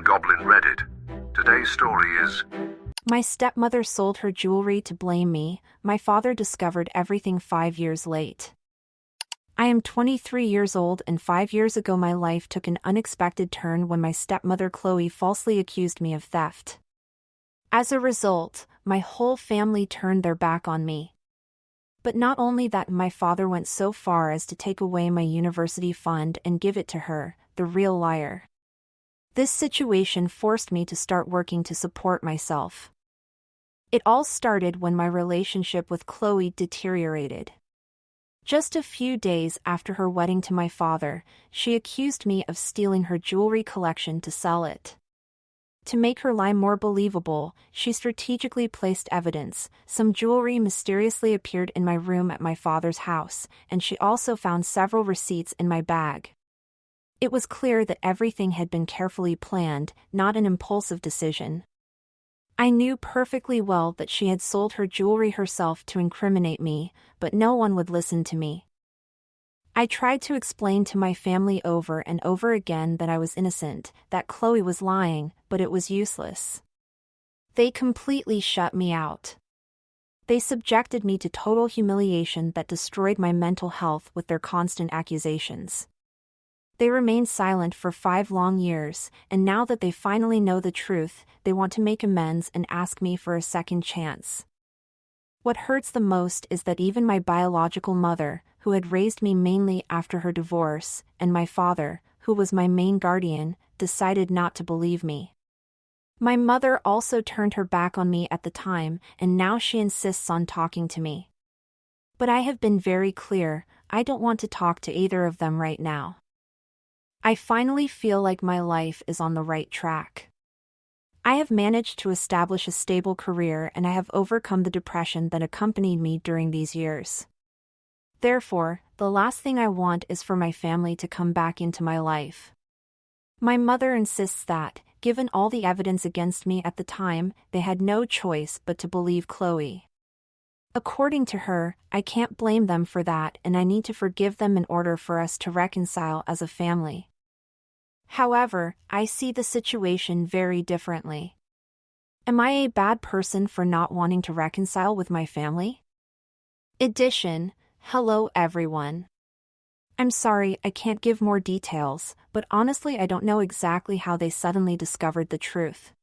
on Goblin Reddit. Today's story is My stepmother sold her jewelry to blame me. My father discovered everything 5 years late. I am 23 years old, and 5 years ago my life took an unexpected turn when my stepmother Chloe falsely accused me of theft. As a result, my whole family turned their back on me. But not only that, my father went so far as to take away my university fund and give it to her, the real liar. This situation forced me to start working to support myself. It all started when my relationship with Chloe deteriorated. Just a few days after her wedding to my father, she accused me of stealing her jewelry collection to sell it. To make her lie more believable, she strategically placed evidence. Some jewelry mysteriously appeared in my room at my father's house, and she also found several receipts in my bag. It was clear that everything had been carefully planned, not an impulsive decision. I knew perfectly well that she had sold her jewelry herself to incriminate me, but no one would listen to me. I tried to explain to my family over and over again that I was innocent, that Chloe was lying, but it was useless. They completely shut me out. They subjected me to total humiliation that destroyed my mental health with their constant accusations. They remained silent for 5 long years, and now that they finally know the truth, they want to make amends and ask me for a second chance. What hurts the most is that even my biological mother, who had raised me mainly after her divorce, and my father, who was my main guardian, decided not to believe me. My mother also turned her back on me at the time, and now she insists on talking to me. But I have been very clear, I don't want to talk to either of them right now. I finally feel like my life is on the right track. I have managed to establish a stable career, and I have overcome the depression that accompanied me during these years. Therefore, the last thing I want is for my family to come back into my life. My mother insists that, given all the evidence against me at the time, they had no choice but to believe Chloe. According to her, I can't blame them for that, and I need to forgive them in order for us to reconcile as a family. However, I see the situation very differently. Am I a bad person for not wanting to reconcile with my family? Hello everyone. I'm sorry I can't give more details, but honestly I don't know exactly how they suddenly discovered the truth.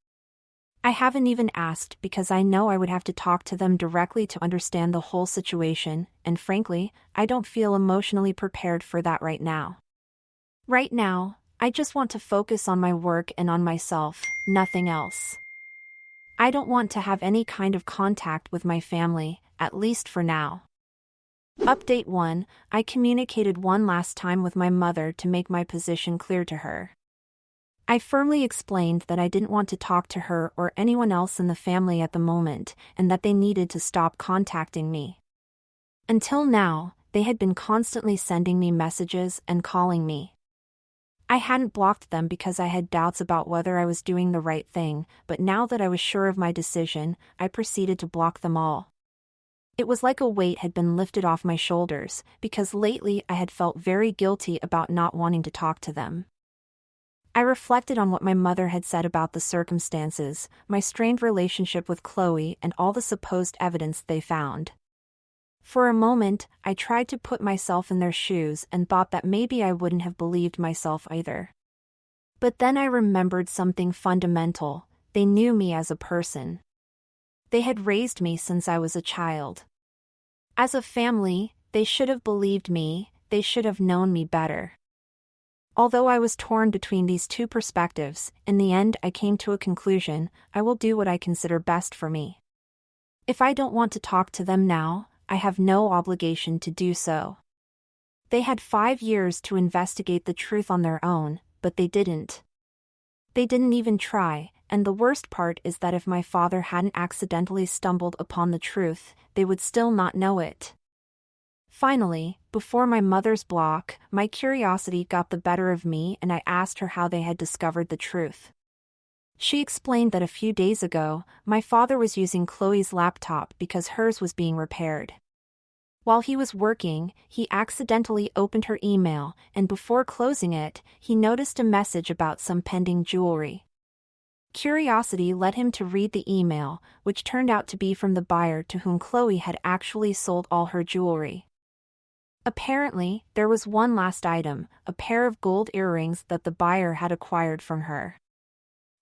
I haven't even asked because I know I would have to talk to them directly to understand the whole situation, and frankly, I don't feel emotionally prepared for that right now. Right now, I just want to focus on my work and on myself, nothing else. I don't want to have any kind of contact with my family, at least for now. Update 1. I communicated one last time with my mother to make my position clear to her. I firmly explained that I didn't want to talk to her or anyone else in the family at the moment, and that they needed to stop contacting me. Until now, they had been constantly sending me messages and calling me. I hadn't blocked them because I had doubts about whether I was doing the right thing, but now that I was sure of my decision, I proceeded to block them all. It was like a weight had been lifted off my shoulders, because lately I had felt very guilty about not wanting to talk to them. I reflected on what my mother had said about the circumstances, my strained relationship with Chloe, and all the supposed evidence they found. For a moment, I tried to put myself in their shoes and thought that maybe I wouldn't have believed myself either. But then I remembered something fundamental: they knew me as a person. They had raised me since I was a child. As a family, they should have believed me, they should have known me better. Although I was torn between these two perspectives, in the end I came to a conclusion: I will do what I consider best for me. If I don't want to talk to them now, I have no obligation to do so. They had 5 years to investigate the truth on their own, but they didn't. They didn't even try, and the worst part is that if my father hadn't accidentally stumbled upon the truth, they would still not know it. Finally, before my mother's block, my curiosity got the better of me and I asked her how they had discovered the truth. She explained that a few days ago, my father was using Chloe's laptop because hers was being repaired. While he was working, he accidentally opened her email, and before closing it, he noticed a message about some pending jewelry. Curiosity led him to read the email, which turned out to be from the buyer to whom Chloe had actually sold all her jewelry. Apparently, there was one last item, a pair of gold earrings that the buyer had acquired from her.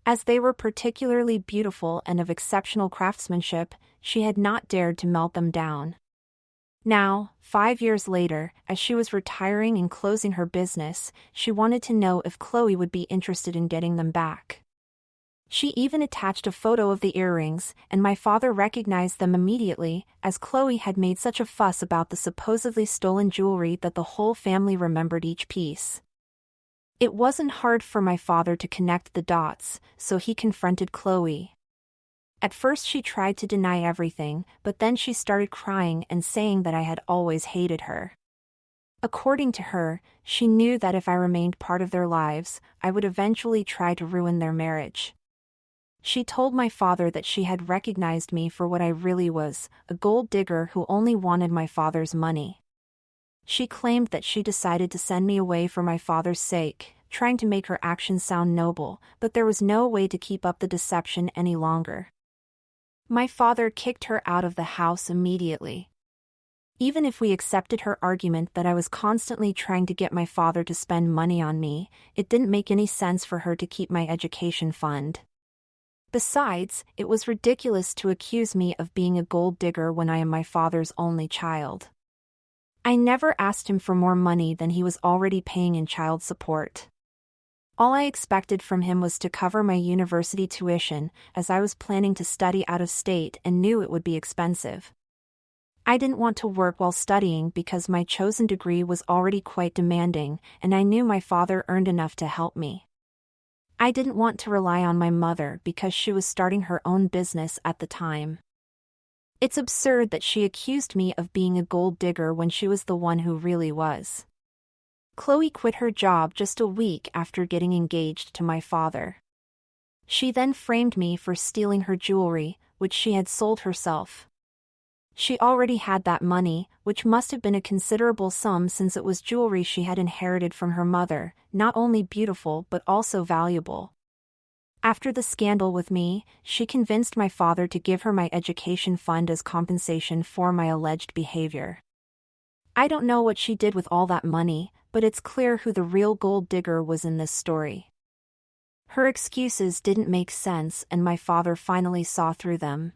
As they were particularly beautiful and of exceptional craftsmanship, she had not dared to melt them down. Now, 5 years later, as she was retiring and closing her business, she wanted to know if Chloe would be interested in getting them back. She even attached a photo of the earrings, and my father recognized them immediately, as Chloe had made such a fuss about the supposedly stolen jewelry that the whole family remembered each piece. It wasn't hard for my father to connect the dots, so he confronted Chloe. At first she tried to deny everything, but then she started crying and saying that I had always hated her. According to her, she knew that if I remained part of their lives, I would eventually try to ruin their marriage. She told my father that she had recognized me for what I really was, a gold digger who only wanted my father's money. She claimed that she decided to send me away for my father's sake, trying to make her actions sound noble, but there was no way to keep up the deception any longer. My father kicked her out of the house immediately. Even if we accepted her argument that I was constantly trying to get my father to spend money on me, it didn't make any sense for her to keep my education fund. Besides, it was ridiculous to accuse me of being a gold digger when I am my father's only child. I never asked him for more money than he was already paying in child support. All I expected from him was to cover my university tuition, as I was planning to study out of state and knew it would be expensive. I didn't want to work while studying because my chosen degree was already quite demanding, and I knew my father earned enough to help me. I didn't want to rely on my mother because she was starting her own business at the time. It's absurd that she accused me of being a gold digger when she was the one who really was. Chloe quit her job just a week after getting engaged to my father. She then framed me for stealing her jewelry, which she had sold herself. She already had that money, which must have been a considerable sum since it was jewelry she had inherited from her mother, not only beautiful but also valuable. After the scandal with me, she convinced my father to give her my education fund as compensation for my alleged behavior. I don't know what she did with all that money, but it's clear who the real gold digger was in this story. Her excuses didn't make sense, and my father finally saw through them.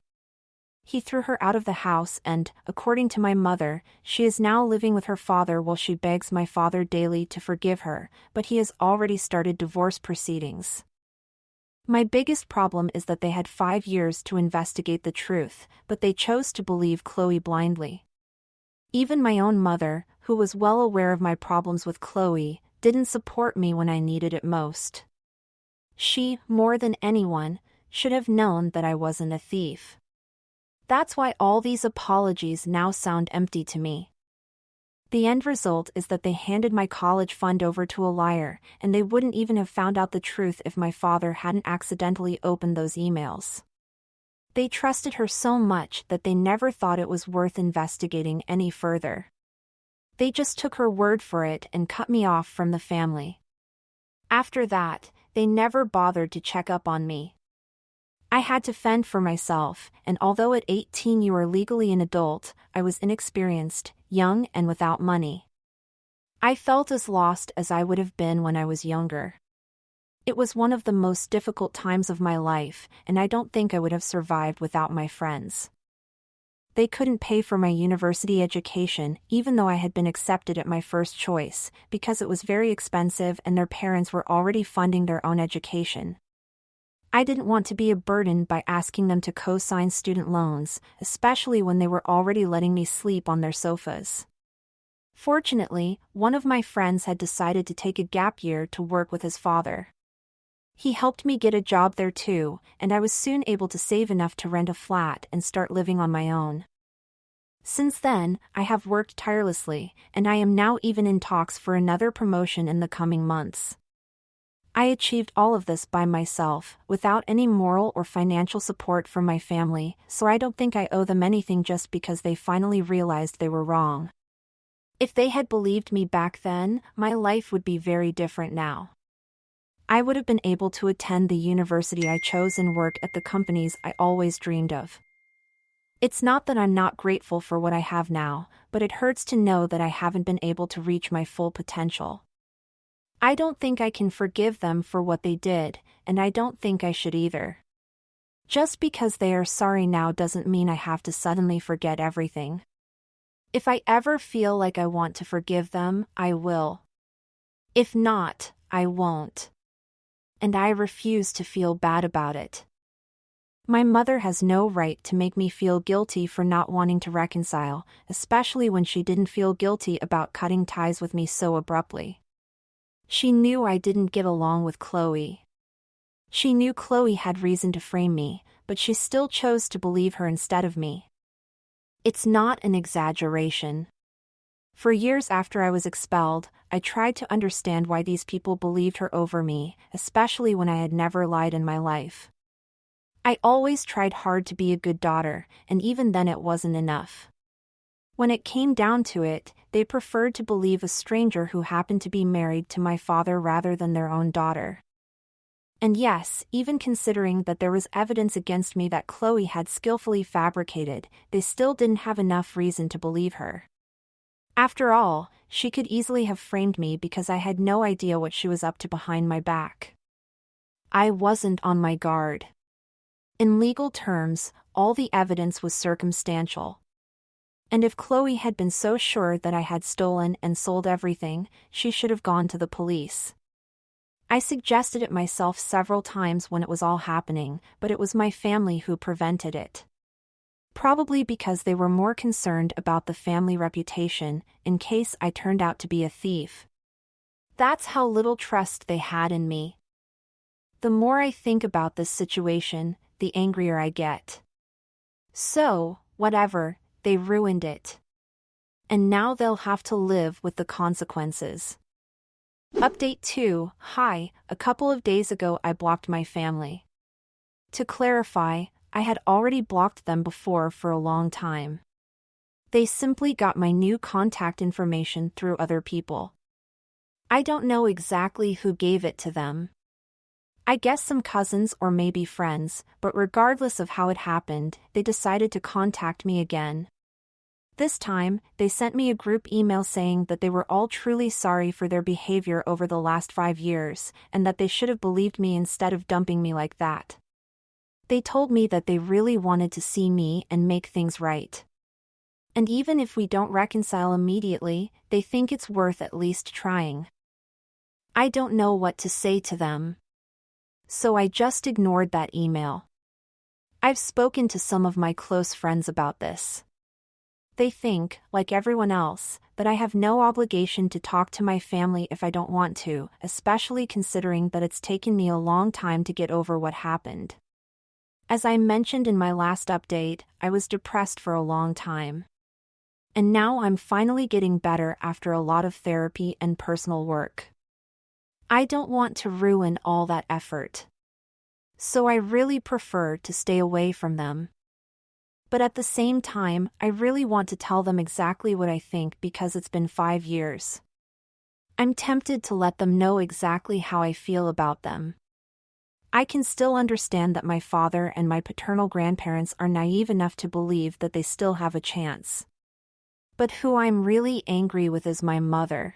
He threw her out of the house and, according to my mother, she is now living with her father while she begs my father daily to forgive her, but he has already started divorce proceedings. My biggest problem is that they had 5 years to investigate the truth, but they chose to believe Chloe blindly. Even my own mother, who was well aware of my problems with Chloe, didn't support me when I needed it most. She, more than anyone, should have known that I wasn't a thief. That's why all these apologies now sound empty to me. The end result is that they handed my college fund over to a liar, and they wouldn't even have found out the truth if my father hadn't accidentally opened those emails. They trusted her so much that they never thought it was worth investigating any further. They just took her word for it and cut me off from the family. After that, they never bothered to check up on me. I had to fend for myself, and although at 18 you are legally an adult, I was inexperienced, young and without money. I felt as lost as I would have been when I was younger. It was one of the most difficult times of my life, and I don't think I would have survived without my friends. They couldn't pay for my university education, even though I had been accepted at my first choice, because it was very expensive and their parents were already funding their own education. I didn't want to be a burden by asking them to co-sign student loans, especially when they were already letting me sleep on their sofas. Fortunately, one of my friends had decided to take a gap year to work with his father. He helped me get a job there too, and I was soon able to save enough to rent a flat and start living on my own. Since then, I have worked tirelessly, and I am now even in talks for another promotion in the coming months. I achieved all of this by myself, without any moral or financial support from my family, so I don't think I owe them anything just because they finally realized they were wrong. If they had believed me back then, my life would be very different now. I would have been able to attend the university I chose and work at the companies I always dreamed of. It's not that I'm not grateful for what I have now, but it hurts to know that I haven't been able to reach my full potential. I don't think I can forgive them for what they did, and I don't think I should either. Just because they are sorry now doesn't mean I have to suddenly forget everything. If I ever feel like I want to forgive them, I will. If not, I won't. And I refuse to feel bad about it. My mother has no right to make me feel guilty for not wanting to reconcile, especially when she didn't feel guilty about cutting ties with me so abruptly. She knew I didn't get along with Chloe. She knew Chloe had reason to frame me, but she still chose to believe her instead of me. It's not an exaggeration. For years after I was expelled, I tried to understand why these people believed her over me, especially when I had never lied in my life. I always tried hard to be a good daughter, and even then it wasn't enough. When it came down to it, they preferred to believe a stranger who happened to be married to my father rather than their own daughter. And yes, even considering that there was evidence against me that Chloe had skillfully fabricated, they still didn't have enough reason to believe her. After all, she could easily have framed me because I had no idea what she was up to behind my back. I wasn't on my guard. In legal terms, all the evidence was circumstantial. And if Chloe had been so sure that I had stolen and sold everything, she should have gone to the police. I suggested it myself several times when it was all happening, but it was my family who prevented it. Probably because they were more concerned about the family reputation, in case I turned out to be a thief. That's how little trust they had in me. The more I think about this situation, the angrier I get. So, whatever, they ruined it. And now they'll have to live with the consequences. Update 2. Hi, a couple of days ago I blocked my family. To clarify, I had already blocked them before for a long time. They simply got my new contact information through other people. I don't know exactly who gave it to them. I guess some cousins or maybe friends, but regardless of how it happened, they decided to contact me again. This time, they sent me a group email saying that they were all truly sorry for their behavior over the last 5 years, and that they should have believed me instead of dumping me like that. They told me that they really wanted to see me and make things right. And even if we don't reconcile immediately, they think it's worth at least trying. I don't know what to say to them. So I just ignored that email. I've spoken to some of my close friends about this. They think, like everyone else, that I have no obligation to talk to my family if I don't want to, especially considering that it's taken me a long time to get over what happened. As I mentioned in my last update, I was depressed for a long time. And now I'm finally getting better after a lot of therapy and personal work. I don't want to ruin all that effort. So I really prefer to stay away from them. But at the same time, I really want to tell them exactly what I think because it's been 5 years. I'm tempted to let them know exactly how I feel about them. I can still understand that my father and my paternal grandparents are naive enough to believe that they still have a chance. But who I'm really angry with is my mother.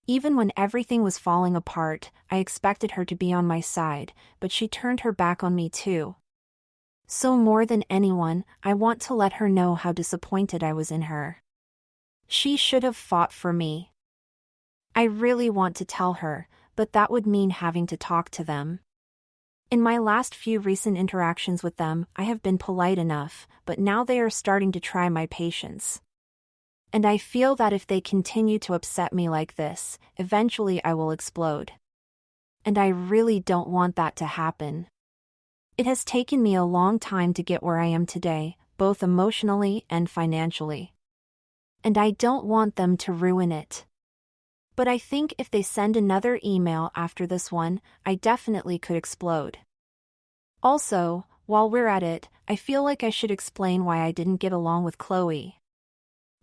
Even when everything was falling apart, I expected her to be on my side, but she turned her back on me too. So more than anyone, I want to let her know how disappointed I was in her. She should have fought for me. I really want to tell her, but that would mean having to talk to them. In my last few recent interactions with them, I have been polite enough, but now they are starting to try my patience. And I feel that if they continue to upset me like this, eventually I will explode. And I really don't want that to happen. It has taken me a long time to get where I am today, both emotionally and financially. And I don't want them to ruin it. But I think if they send another email after this one, I definitely could explode. Also, while we're at it, I feel like I should explain why I didn't get along with Chloe.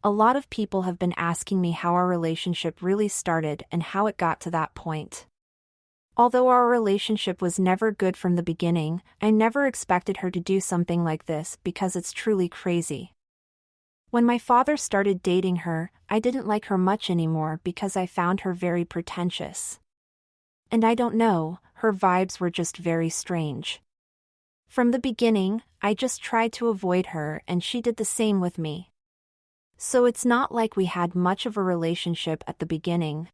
A lot of people have been asking me how our relationship really started and how it got to that point. Although our relationship was never good from the beginning, I never expected her to do something like this because it's truly crazy. When my father started dating her, I didn't like her much anymore because I found her very pretentious. And I don't know, her vibes were just very strange. From the beginning, I just tried to avoid her and she did the same with me. So it's not like we had much of a relationship at the beginning.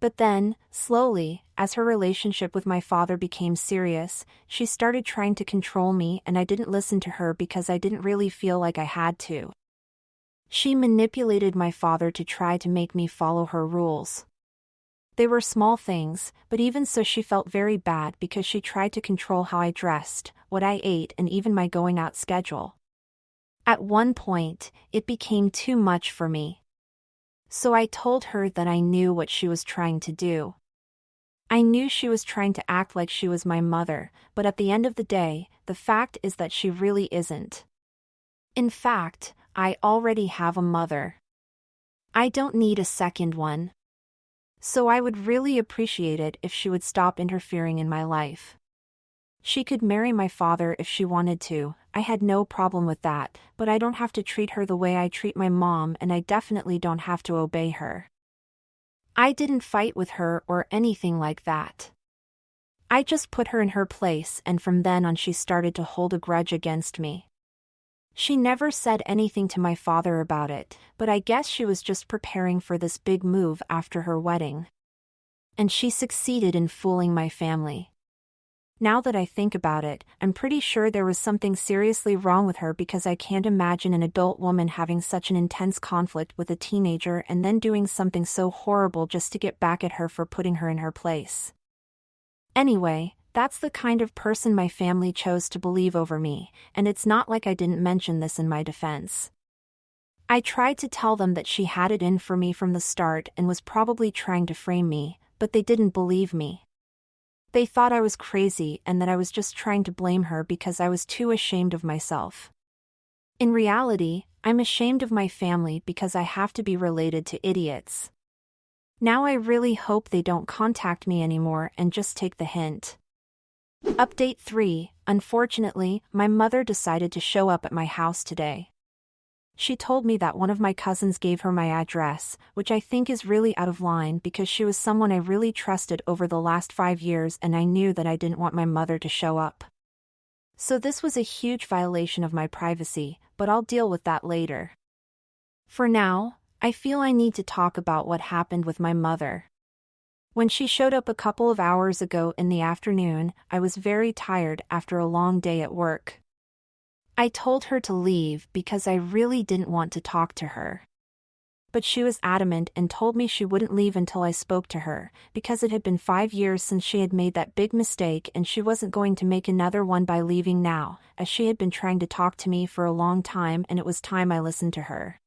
But then, slowly, as her relationship with my father became serious, she started trying to control me and I didn't listen to her because I didn't really feel like I had to. She manipulated my father to try to make me follow her rules. They were small things, but even so she felt very bad because she tried to control how I dressed, what I ate and even my going out schedule. At one point, it became too much for me. So I told her that I knew what she was trying to do. I knew she was trying to act like she was my mother, but at the end of the day, the fact is that she really isn't. In fact, I already have a mother. I don't need a second one. So I would really appreciate it if she would stop interfering in my life. She could marry my father if she wanted to, I had no problem with that, but I don't have to treat her the way I treat my mom and I definitely don't have to obey her. I didn't fight with her or anything like that. I just put her in her place and from then on she started to hold a grudge against me. She never said anything to my father about it, but I guess she was just preparing for this big move after her wedding. And she succeeded in fooling my family. Now that I think about it, I'm pretty sure there was something seriously wrong with her because I can't imagine an adult woman having such an intense conflict with a teenager and then doing something so horrible just to get back at her for putting her in her place. Anyway, that's the kind of person my family chose to believe over me, and it's not like I didn't mention this in my defense. I tried to tell them that she had it in for me from the start and was probably trying to frame me, but they didn't believe me. They thought I was crazy and that I was just trying to blame her because I was too ashamed of myself. In reality, I'm ashamed of my family because I have to be related to idiots. Now I really hope they don't contact me anymore and just take the hint. Update 3. Unfortunately, my mother decided to show up at my house today. She told me that one of my cousins gave her my address, which I think is really out of line because she was someone I really trusted over the last 5 years and I knew that I didn't want my mother to show up. So this was a huge violation of my privacy, but I'll deal with that later. For now, I feel I need to talk about what happened with my mother. When she showed up a couple of hours ago in the afternoon, I was very tired after a long day at work. I told her to leave because I really didn't want to talk to her. But she was adamant and told me she wouldn't leave until I spoke to her, because it had been 5 years since she had made that big mistake and she wasn't going to make another one by leaving now, as she had been trying to talk to me for a long time and it was time I listened to her.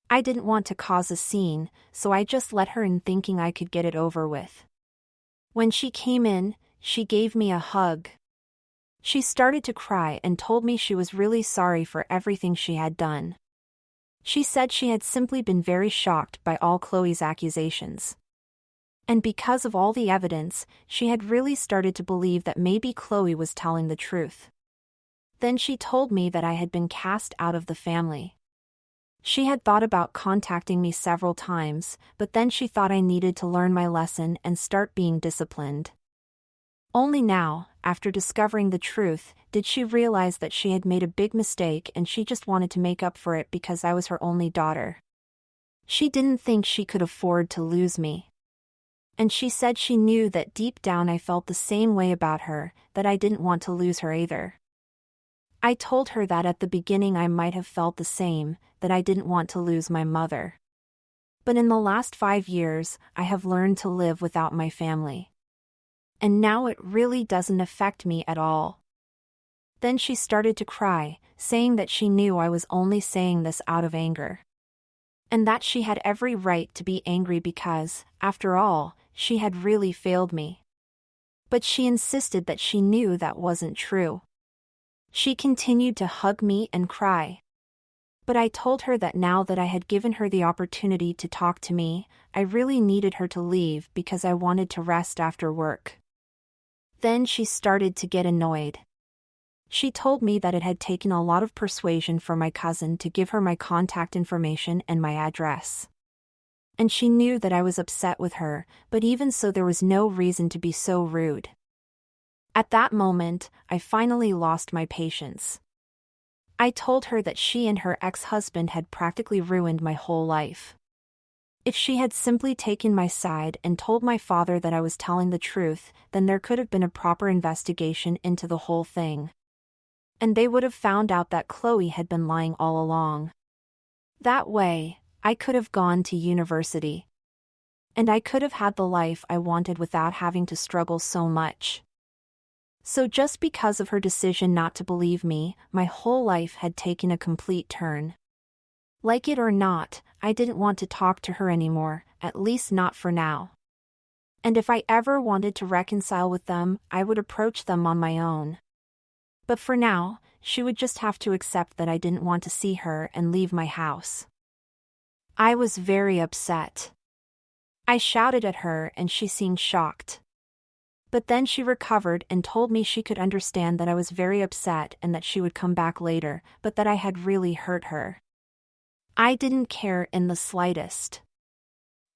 I didn't want to cause a scene, so I just let her in thinking I could get it over with. When she came in, she gave me a hug. She started to cry and told me she was really sorry for everything she had done. She said she had simply been very shocked by all Chloe's accusations. And because of all the evidence, she had really started to believe that maybe Chloe was telling the truth. Then she told me that I had been cast out of the family. She had thought about contacting me several times, but then she thought I needed to learn my lesson and start being disciplined. Only now, after discovering the truth, did she realize that she had made a big mistake and she just wanted to make up for it because I was her only daughter. She didn't think she could afford to lose me. And she said she knew that deep down I felt the same way about her, that I didn't want to lose her either. I told her that at the beginning I might have felt the same, that I didn't want to lose my mother. But in the last 5 years, I have learned to live without my family. And now it really doesn't affect me at all. Then she started to cry, saying that she knew I was only saying this out of anger. And that she had every right to be angry because, after all, she had really failed me. But she insisted that she knew that wasn't true. She continued to hug me and cry. But I told her that now that I had given her the opportunity to talk to me, I really needed her to leave because I wanted to rest after work. Then she started to get annoyed. She told me that it had taken a lot of persuasion for my cousin to give her my contact information and my address. And she knew that I was upset with her, but even so there was no reason to be so rude. At that moment, I finally lost my patience. I told her that she and her ex-husband had practically ruined my whole life. If she had simply taken my side and told my father that I was telling the truth, then there could have been a proper investigation into the whole thing. And they would have found out that Chloe had been lying all along. That way, I could have gone to university. And I could have had the life I wanted without having to struggle so much. So just because of her decision not to believe me, my whole life had taken a complete turn. Like it or not, I didn't want to talk to her anymore, at least not for now. And if I ever wanted to reconcile with them, I would approach them on my own. But for now, she would just have to accept that I didn't want to see her and leave my house. I was very upset. I shouted at her and she seemed shocked. But then she recovered and told me she could understand that I was very upset and that she would come back later, but that I had really hurt her. I didn't care in the slightest.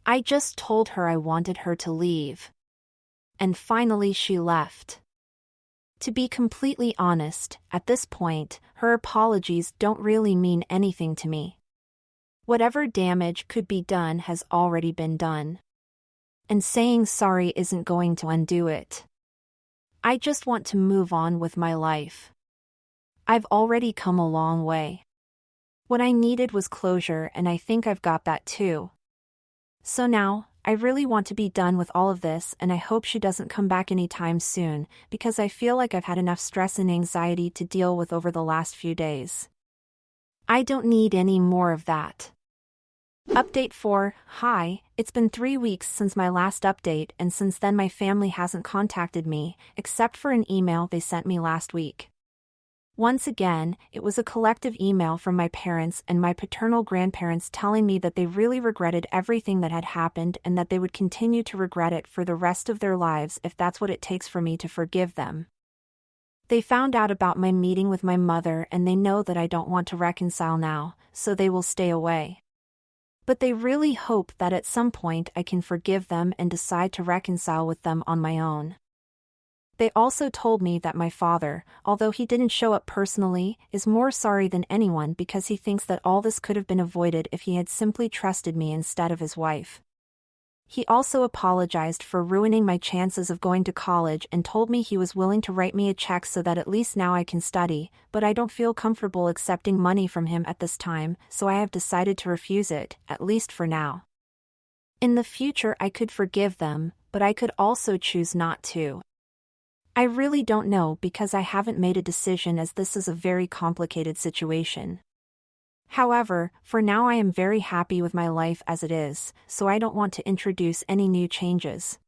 I just told her I wanted her to leave. And finally she left. To be completely honest, at this point, her apologies don't really mean anything to me. Whatever damage could be done has already been done. And saying sorry isn't going to undo it. I just want to move on with my life. I've already come a long way. What I needed was closure, and I think I've got that too. So now, I really want to be done with all of this, and I hope she doesn't come back anytime soon, because I feel like I've had enough stress and anxiety to deal with over the last few days. I don't need any more of that. Update 4. Hi, it's been 3 weeks since my last update, and since then my family hasn't contacted me, except for an email they sent me last week. Once again, it was a collective email from my parents and my paternal grandparents telling me that they really regretted everything that had happened and that they would continue to regret it for the rest of their lives if that's what it takes for me to forgive them. They found out about my meeting with my mother and they know that I don't want to reconcile now, so they will stay away. But they really hope that at some point I can forgive them and decide to reconcile with them on my own. They also told me that my father, although he didn't show up personally, is more sorry than anyone because he thinks that all this could have been avoided if he had simply trusted me instead of his wife. He also apologized for ruining my chances of going to college and told me he was willing to write me a check so that at least now I can study, but I don't feel comfortable accepting money from him at this time, so I have decided to refuse it, at least for now. In the future I could forgive them, but I could also choose not to. I really don't know because I haven't made a decision as this is a very complicated situation. However, for now I am very happy with my life as it is, so I don't want to introduce any new changes.